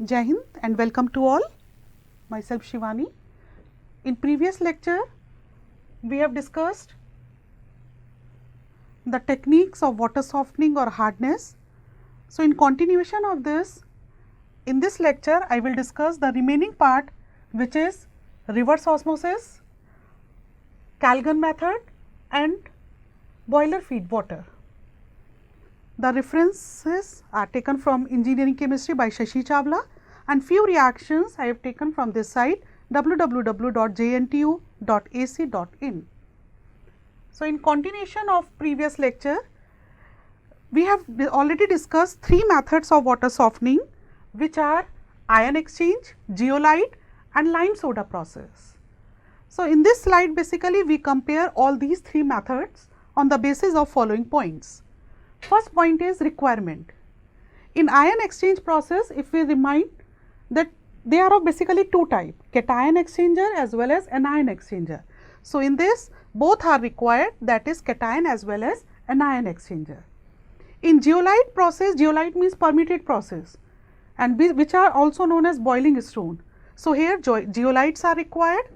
Jai Hind and welcome to all. Myself Shivani. In previous lecture, we have discussed the techniques of water softening or hardness. So, in continuation of this, in this lecture, I will discuss the remaining part, which is reverse osmosis, Calgon method and boiler feed water. The references are taken from Engineering Chemistry by Shashi Chawla, and few reactions I have taken from this site www.jntu.ac.in. So, in continuation of previous lecture, we have already discussed three methods of water softening, which are ion exchange, zeolite and lime soda process. So, in this slide basically we compare all these three methods on the basis of following points. First point is requirement. In ion exchange process, if we remind that they are of basically two types, cation exchanger as well as anion exchanger. So, in this both are required, that is cation as well as anion exchanger. In zeolite process, zeolite means permitted process and which are also known as boiling stone. So, here zeolites are required,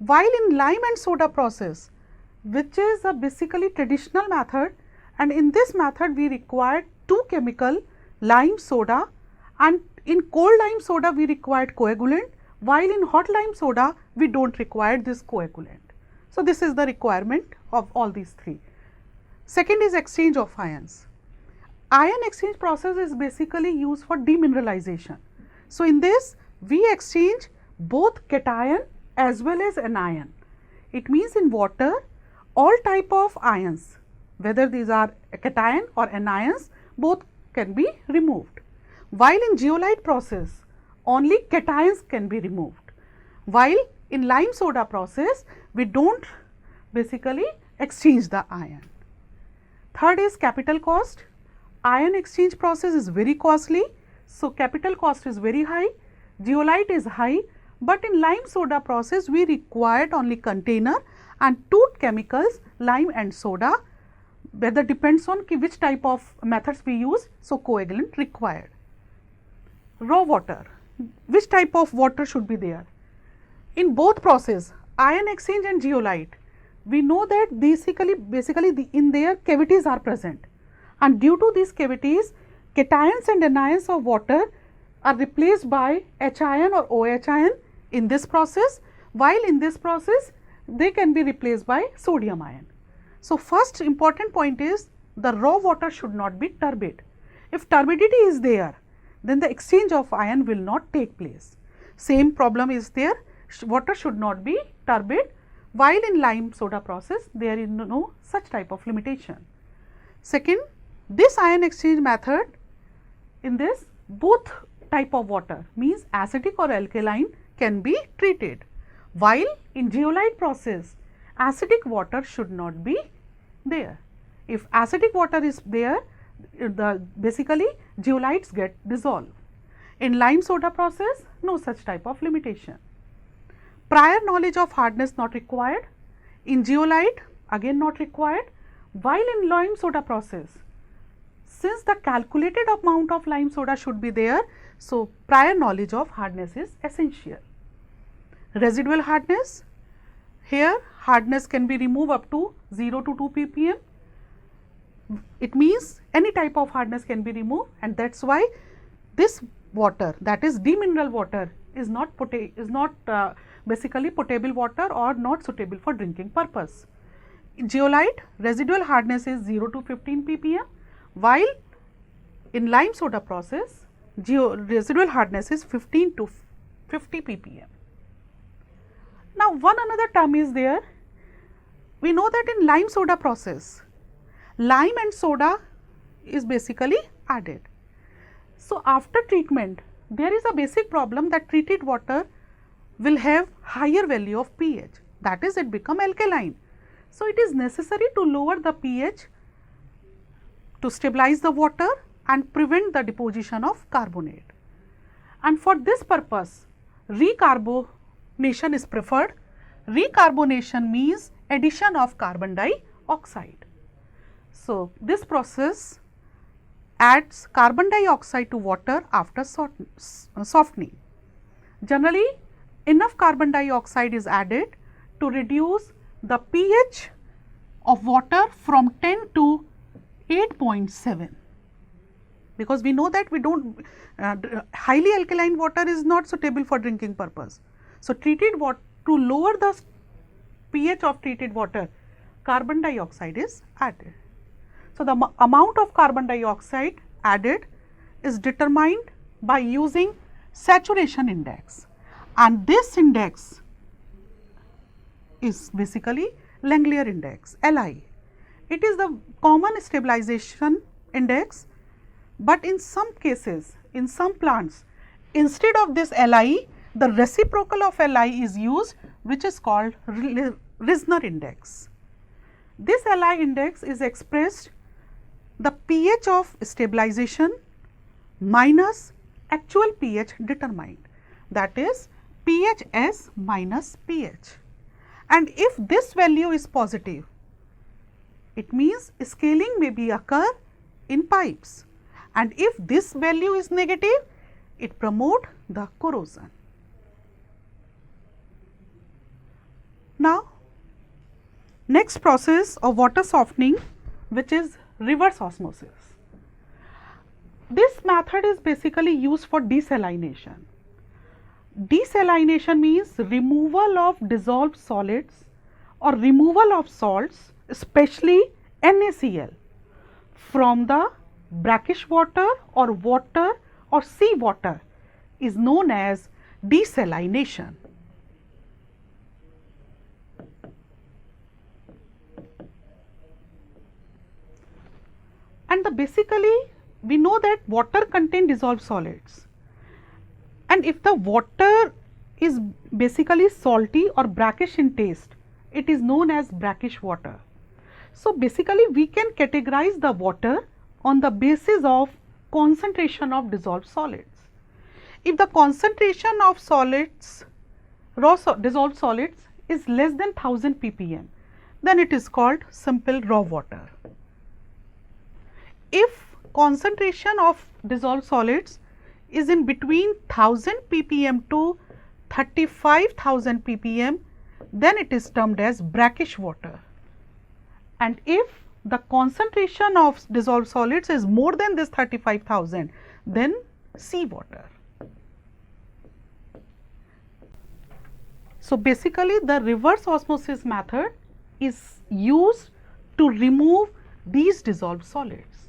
while in lime and soda process, which is a basically traditional method, and in this method we required two chemical lime soda, and in cold lime soda we required coagulant, while in hot lime soda we do not require this coagulant. So, this is the requirement of all these three. Second is exchange of ions. Ion exchange process is basically used for demineralization. So, in this we exchange both cation as well as anion. It means in water all type of ions, whether these are cation or anions, both can be removed. While in zeolite process only cations can be removed, while in lime soda process we do not basically exchange the ion. Third is capital cost. Ion exchange process is very costly, so capital cost is very high, zeolite is high, but in lime soda process we required only container and two chemicals, lime and soda, whether depends on which type of methods we use. So, coagulant required. Raw water, which type of water should be there? In both process, ion exchange and zeolite, we know that basically in their cavities are present, and due to these cavities cations and anions of water are replaced by H ion or OH ion in this process, while in this process they can be replaced by sodium ion. So, first important point is the raw water should not be turbid. If turbidity is there, then the exchange of ion will not take place. Same problem is there, water should not be turbid, while in lime soda process there is no such type of limitation. Second, this ion exchange method, in this both type of water means acidic or alkaline can be treated, while in zeolite process acidic water should not be there. If acidic water is there, the basically zeolites get dissolved. In lime soda process no such type of limitation. Prior knowledge of hardness not required. In zeolite again not required, while in lime soda process, since the calculated amount of lime soda should be there, so prior knowledge of hardness is essential. Residual hardness, here hardness can be removed up to 0 to 2 ppm. It means any type of hardness can be removed, and that is why this water, that is demineral water, is not basically potable water or not suitable for drinking purpose. In zeolite residual hardness is 0 to 15 ppm, while in lime soda process residual hardness is 15 to 50 ppm. Now, one another term is there. We know that in lime soda process lime and soda is basically added. So, after treatment there is a basic problem that treated water will have higher value of pH, that is it become alkaline. So, it is necessary to lower the pH to stabilize the water and prevent the deposition of carbonate, and for this purpose recarbonation is preferred. Recarbonation means addition of carbon dioxide. So, this process adds carbon dioxide to water after softening. Generally, enough carbon dioxide is added to reduce the pH of water from 10 to 8.7, because we know that we do not highly alkaline water is not suitable for drinking purpose. So, treated water, to lower the pH of treated water, carbon dioxide is added. So, the amount of carbon dioxide added is determined by using saturation index, and this index is basically Langelier index, Li. It is the common stabilization index, but in some cases, in some plants, instead of this Li, the reciprocal of Li is used, which is called Risner index. This Li index is expressed the pH of stabilization minus actual pH determined, that is pHs minus pH. And if this value is positive, it means scaling may be occur in pipes, and if this value is negative, it promote the corrosion. Now, next process of water softening, which is reverse osmosis. This method is basically used for desalination. Desalination means removal of dissolved solids or removal of salts, especially NaCl, from the brackish water or sea water is known as desalination. And basically we know that water contains dissolved solids, and if the water is basically salty or brackish in taste, it is known as brackish water. So, basically we can categorize the water on the basis of concentration of dissolved solids. If the concentration of solids, dissolved solids is less than 1000 ppm, then it is called simple raw water. If concentration of dissolved solids is in between 1000 ppm to 35,000 ppm, then it is termed as brackish water. And if the concentration of dissolved solids is more than this 35,000, then sea water. So, basically the reverse osmosis method is used to remove these dissolved solids.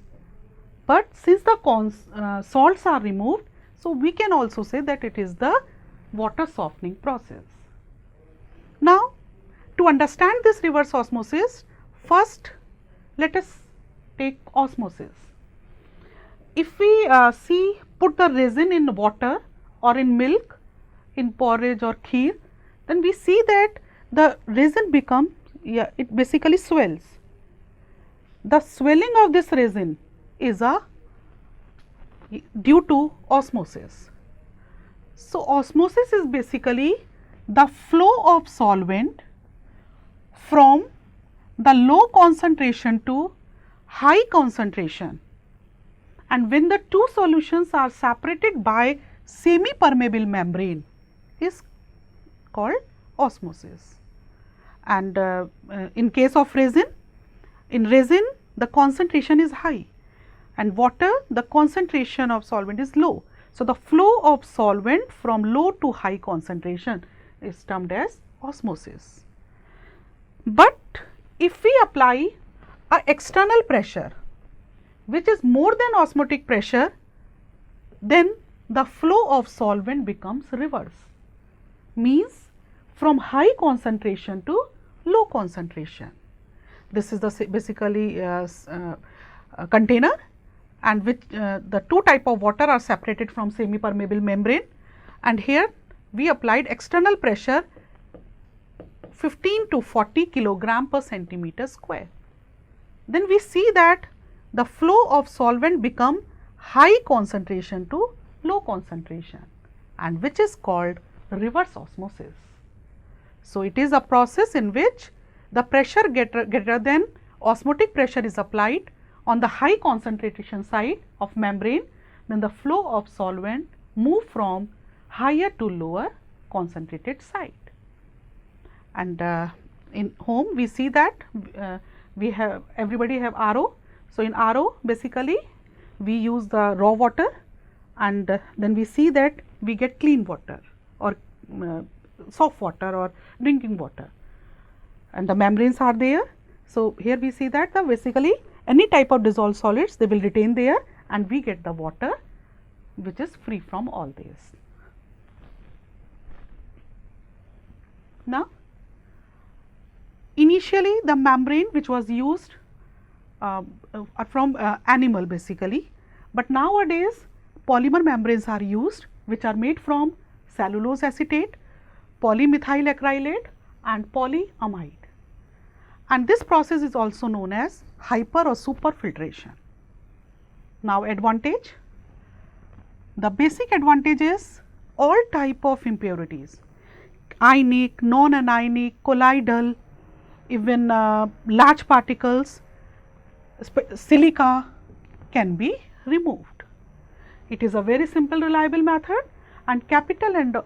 But since the salts are removed, so we can also say that it is the water softening process. Now, to understand this reverse osmosis, first let us take osmosis. If we put the resin in water or in milk, in porridge or kheer, then we see that the resin it basically swells. The swelling of this resin is due to osmosis. So, osmosis is basically the flow of solvent from the low concentration to high concentration, and when the two solutions are separated by semi permeable membrane is called osmosis. And in case of resin, in resin the concentration is high, and water the concentration of solvent is low. So, the flow of solvent from low to high concentration is termed as osmosis. But if we apply a external pressure which is more than osmotic pressure, then the flow of solvent becomes reverse, means from high concentration to low concentration. This is the basically a container, and which the two type of water are separated from semi permeable membrane, and here we applied external pressure 15 to 40 kilogram per centimeter square. Then we see that the flow of solvent become high concentration to low concentration, and which is called reverse osmosis. So, it is a process in which the pressure greater than osmotic pressure is applied on the high concentration side of membrane, then the flow of solvent move from higher to lower concentrated side. And in home we see that we have everybody have RO. So, in RO basically we use the raw water, and then we see that we get clean water or soft water or drinking water, and the membranes are there. So, here we see that the basically any type of dissolved solids they will retain there, and we get the water which is free from all these. Now, initially the membrane which was used from animal basically, but nowadays polymer membranes are used which are made from cellulose acetate, polymethyl acrylate and polyamide, and this process is also known as hyper or super filtration. Now, advantage, the basic advantage is all type of impurities, ionic, non-anionic, colloidal, even large particles, silica can be removed. It is a very simple, reliable method, and capital and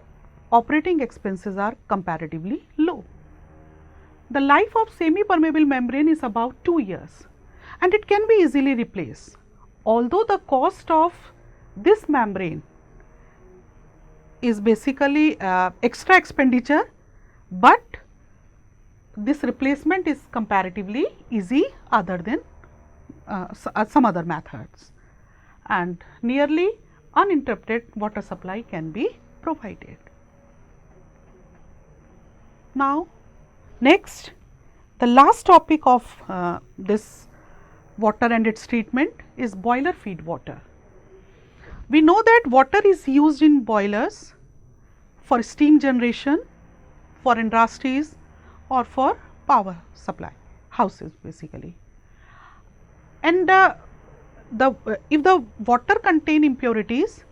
operating expenses are comparatively low. The life of semi-permeable membrane is about 2 years, and it can be easily replaced. Although the cost of this membrane is basically extra expenditure, but this replacement is comparatively easy other than some other methods, and nearly uninterrupted water supply can be provided. Now, next, the last topic of this water and its treatment is boiler feed water. We know that water is used in boilers for steam generation, for industries or for power supply, houses basically. And if the water contain impurities,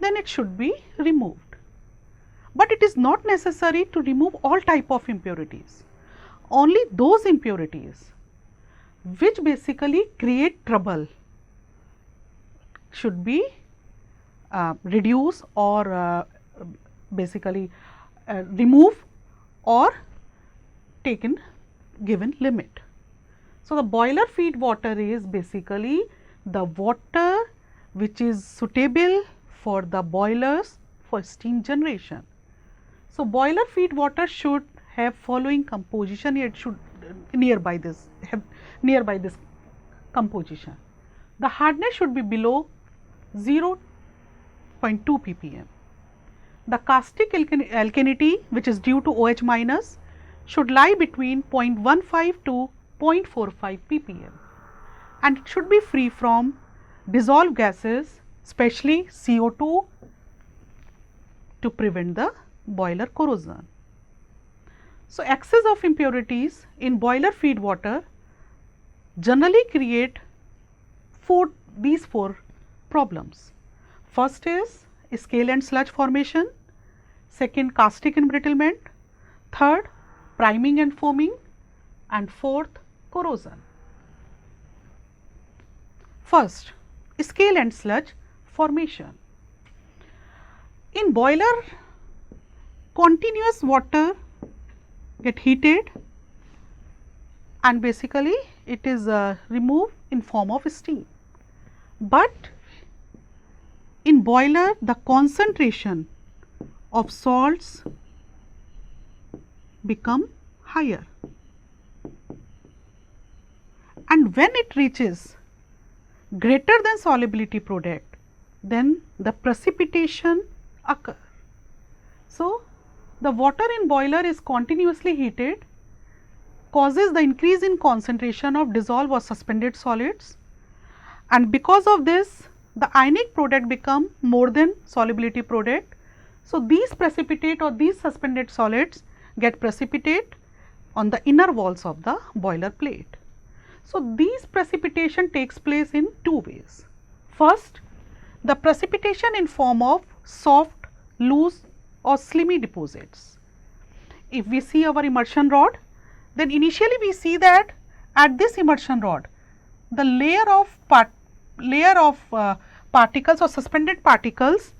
then it should be removed. But it is not necessary to remove all type of impurities, only those impurities which basically create trouble should be reduced or basically remove or taken given limit. So, the boiler feed water is basically the water which is suitable for the boilers for steam generation. So, boiler feed water should have following composition, it should nearby this composition. The hardness should be below 0.2 ppm. The caustic alkalinity which is due to OH minus should lie between 0.15 to 0.45 ppm, and it should be free from dissolved gases, especially CO2, to prevent the boiler corrosion. So, excess of impurities in boiler feed water generally create these four problems. First is scale and sludge formation, second caustic embrittlement, third priming and foaming, and fourth corrosion. First, scale and sludge formation. In boiler, continuous water get heated and basically it is removed in form of steam. But in boiler, the concentration of salts become higher, and when it reaches greater than solubility product, then the precipitation occur. So, the water in boiler is continuously heated, causes the increase in concentration of dissolved or suspended solids, and because of this the ionic product become more than solubility product. So, these precipitate or these suspended solids get precipitate on the inner walls of the boiler plate. So, these precipitation takes place in two ways. First, the precipitation in form of soft, loose or slimy deposits. If we see our immersion rod, then initially we see that at this immersion rod, the layer of particles or suspended particles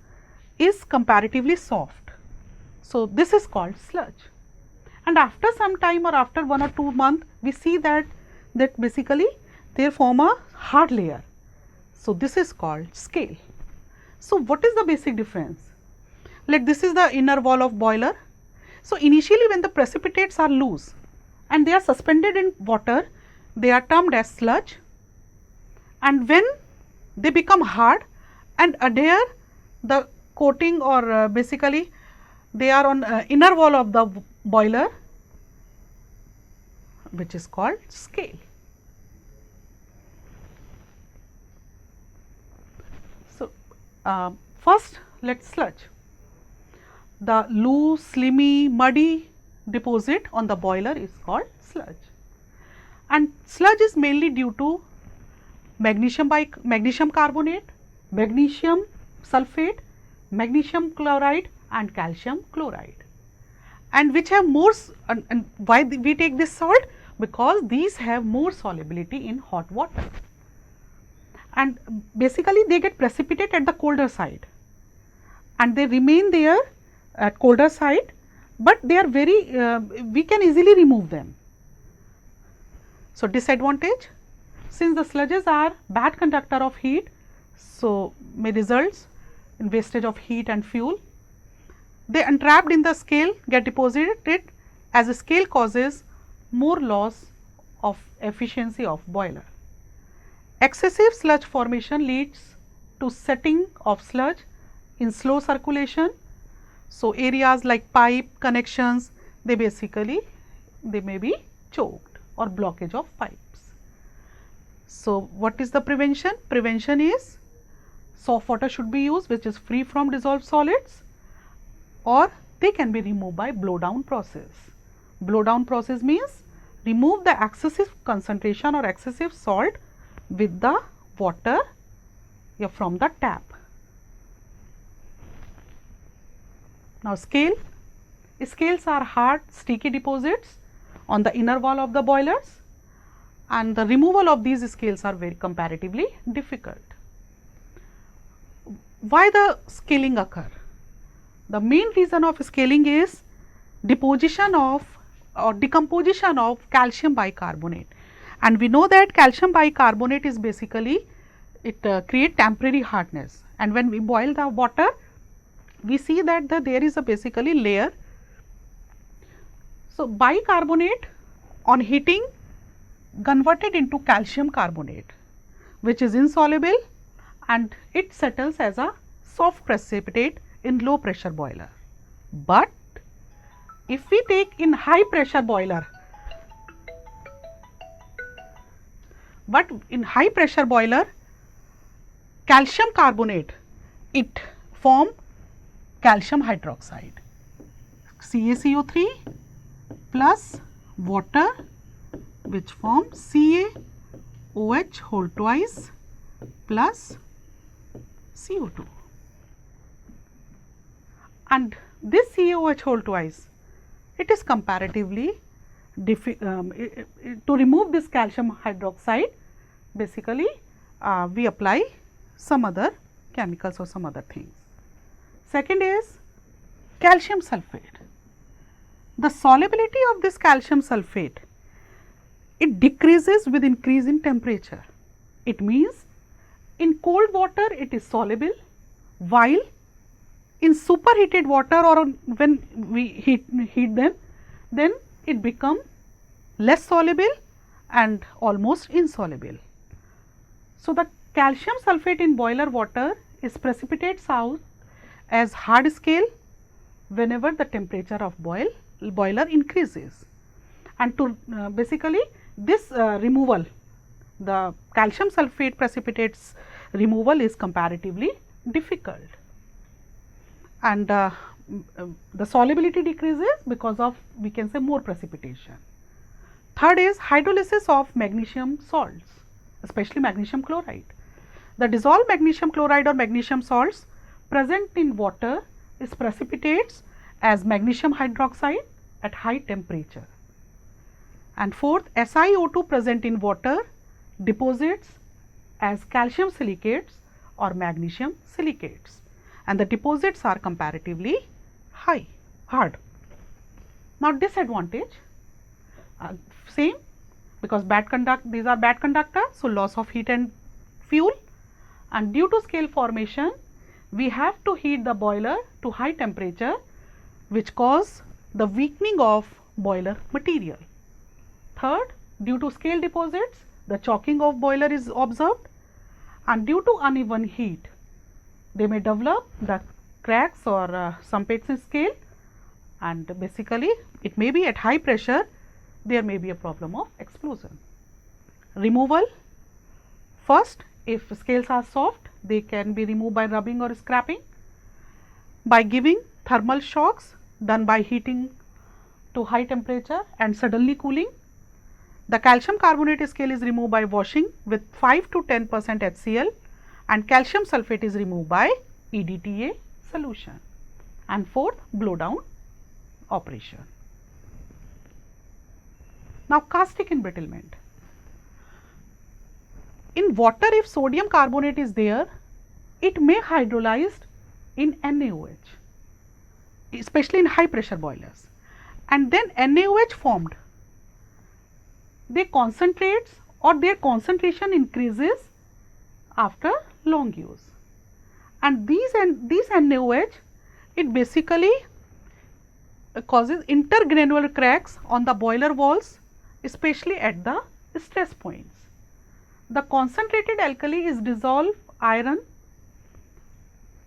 is comparatively soft. So, this is called sludge, and after some time or after 1 or 2 months we see that basically they form a hard layer. So, this is called scale. So, what is the basic difference? Like this is the inner wall of boiler. So, initially when the precipitates are loose and they are suspended in water, they are termed as sludge, and when they become hard and adhere the coating or basically they are on inner wall of the boiler, which is called scale. So, first let us sludge. The loose, slimy, muddy deposit on the boiler is called sludge, and sludge is mainly due to magnesium carbonate, magnesium sulphate, magnesium chloride and calcium chloride, and which have more and why we take this salt? Because these have more solubility in hot water, and basically they get precipitate at the colder side and they remain there at colder side, but they are very we can easily remove them. So, disadvantage, since the sludges are bad conductor of heat, so may results in wastage of heat and fuel. They entrapped in the scale get deposited as a scale causes more loss of efficiency of boiler. Excessive sludge formation leads to setting of sludge in slow circulation. So, areas like pipe connections, they may be choked or blockage of pipes. So, what is the prevention? Prevention is soft water should be used which is free from dissolved solids, or they can be removed by blow down process. Blow down process means remove the excessive concentration or excessive salt with the water from the tap. Now, scales are hard sticky deposits on the inner wall of the boilers, and the removal of these scales are very comparatively difficult. Why the scaling occur? The main reason of scaling is deposition of or decomposition of calcium bicarbonate, and we know that calcium bicarbonate is basically it create temporary hardness, and when we boil the water we see that there is a basically layer. So, bicarbonate on heating converted into calcium carbonate, which is insoluble and it settles as a soft precipitate in low pressure boiler. But if we take in high pressure boiler, calcium carbonate, it form calcium hydroxide, CaCO3 plus water, which forms CaOH whole twice plus CO2, and this CaOH whole twice, it is comparatively to remove this calcium hydroxide, basically we apply some other chemicals or some other things. Second is calcium sulphate. The solubility of this calcium sulphate, it decreases with increase in temperature. It means in cold water it is soluble, while in superheated water or when we heat them, then it become less soluble and almost insoluble. So, the calcium sulphate in boiler water is precipitates out as hard scale whenever the temperature of boiler increases, and to basically this removal, the calcium sulphate precipitates removal is comparatively difficult, and the solubility decreases because of we can say more precipitation. Third is hydrolysis of magnesium salts, especially magnesium chloride. The dissolved magnesium chloride or magnesium salts present in water is precipitates as magnesium hydroxide at high temperature. And fourth, SiO2 present in water deposits as calcium silicates or magnesium silicates, and the deposits are comparatively hard. Now disadvantage, same, because these are bad conductors, so loss of heat and fuel, and due to scale formation we have to heat the boiler to high temperature, which cause the weakening of boiler material. Third, due to scale deposits, the choking of boiler is observed, and due to uneven heat they may develop the cracks or some pits in scale, and basically it may be at high pressure there may be a problem of explosion. Removal, first, if scales are soft they can be removed by rubbing or scraping, by giving thermal shocks done by heating to high temperature and suddenly cooling. The calcium carbonate scale is removed by washing with 5 to 10% HCl, and calcium sulphate is removed by EDTA solution. And fourth, blow down operation. Now caustic embrittlement. In water, if sodium carbonate is there, it may hydrolyze in NaOH, especially in high pressure boilers, and then NaOH formed, they concentrates or their concentration increases after long use, and these NaOH, it basically causes intergranular cracks on the boiler walls, especially at the stress points. The concentrated alkali is dissolved iron,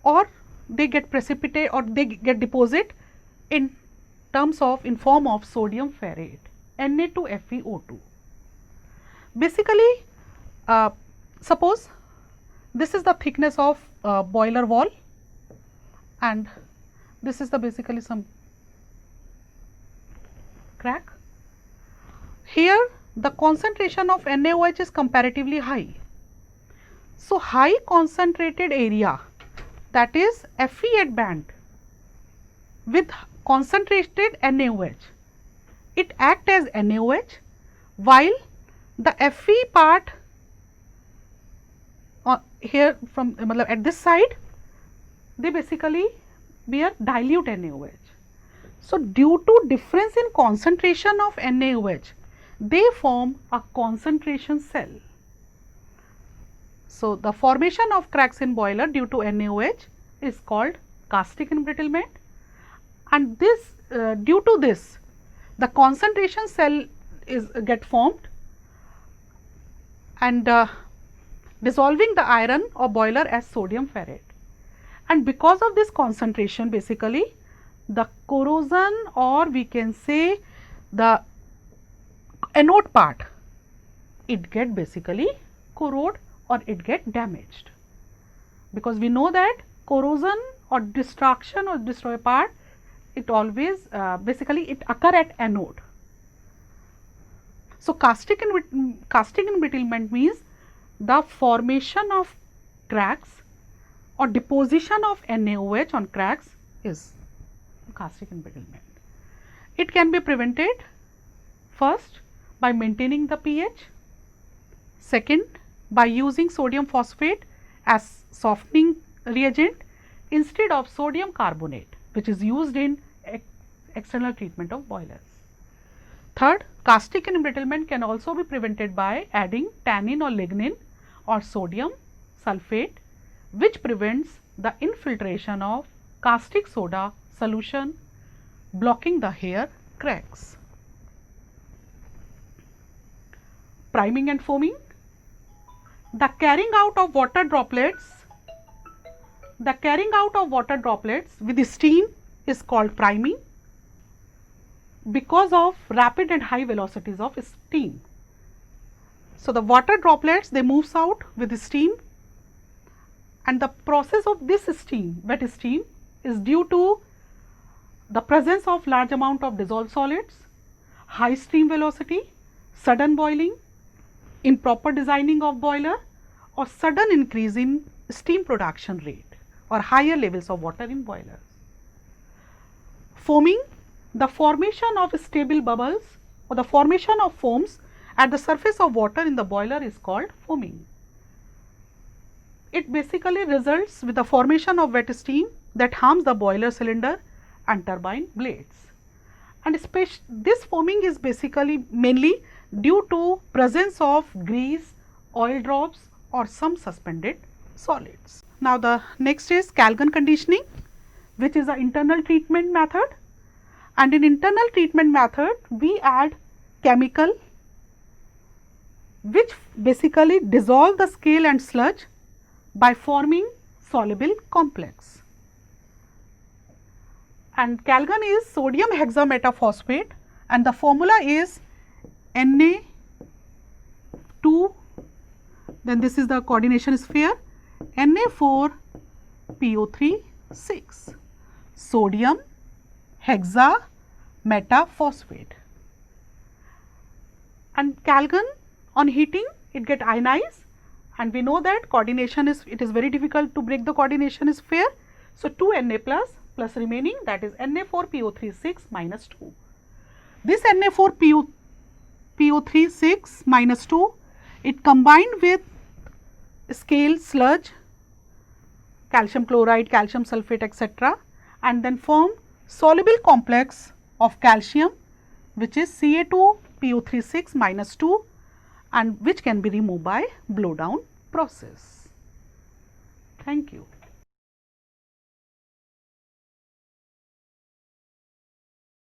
or they get precipitate or they get deposit in form of sodium ferrate, Na2FeO2. Basically, suppose this is the thickness of boiler wall, and this is the basically some crack. Here the concentration of NaOH is comparatively high. So high concentrated area, that is Fe8 band with concentrated NaOH, it acts as NaOH, while the Fe part here from at this side, they basically bear dilute NaOH. So due to difference in concentration of NaOH, they form a concentration cell. So the formation of cracks in boiler due to NaOH is called caustic embrittlement, and this due to this the concentration cell get formed and dissolving the iron or boiler as sodium ferrate, and because of this concentration basically the corrosion, or we can say the anode part, it get basically corrode or it get damaged, because we know that corrosion or destruction or destroy part, it always basically it occur at anode. So caustic embrittlement means the formation of cracks or deposition of NaOH on cracks is caustic embrittlement. It can be prevented first by maintaining the pH, second by using sodium phosphate as softening reagent instead of sodium carbonate, which is used in external treatment of boilers. Third, caustic embrittlement can also be prevented by adding tannin or lignin or sodium sulphate, which prevents the infiltration of caustic soda solution, blocking the hair cracks. Priming and foaming. The carrying out of water droplets with steam is called priming because of rapid and high velocities of steam. So the water droplets, they moves out with steam, and the process of this steam, wet steam, is due to the presence of large amount of dissolved solids, high stream velocity, sudden boiling, improper designing of boiler, or sudden increase in steam production rate or higher levels of water in boilers. Foaming, the formation of stable bubbles or the formation of foams at the surface of water in the boiler is called foaming. It basically results with the formation of wet steam that harms the boiler cylinder and turbine blades. And this foaming is basically mainly due to presence of grease, oil drops or some suspended solids. Now, the next is Calgon conditioning, which is an internal treatment method, and in internal treatment method we add chemical which basically dissolve the scale and sludge by forming soluble complex. And Calgon is sodium hexametaphosphate and the formula is Na2, then this is the coordination sphere, Na4PO3 6, sodium hexametaphosphate. And Calgon on heating it get ionized, and we know that coordination is, it is very difficult to break the coordination sphere. So, 2 Na plus remaining, that is Na4PO3 6 minus 2. This Na4PO3 6 minus 2, it combined with scale sludge, calcium chloride, calcium sulphate, etc., and then form soluble complex of calcium, which is Ca2PO3 6 minus 2, and which can be removed by blow down process. Thank you.